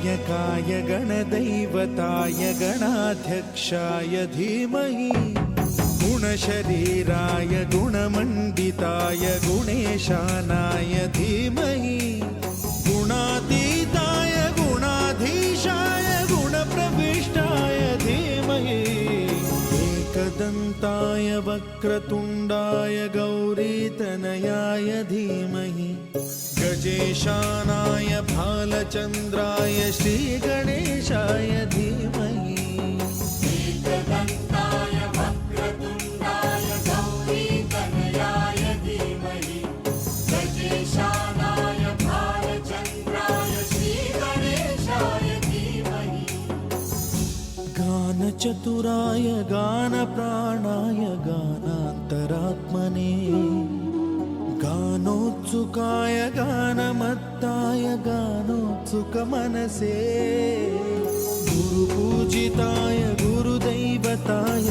गणनायकाय गणदैवताय गणाध्यक्षाय धीमहि गुणशरीराय गुणमण्डिताय गुणेशानाय धीमहि गुणातीताय गुणाधीशाय गुणप्रविष्टाय धीमहि एकदन्ताय वक्रतुण्डाय गौरीतनयाय धीमहि गजेशानाय भालचन्द्राय श्रीगणेशाय धीमहि एकदन्ताय वक्रतुण्डाय गौरीतनयाय धीमहि गजेशानाय भालचन्द्राय श्रीगणेशाय धीमहि गानचतुराय गानप्राणाय गानान्तरात्मने गानोत्सुकाय गानमत्ताय गानोत्सुकमनसे गुरुपूजिताय गुरुदैवताय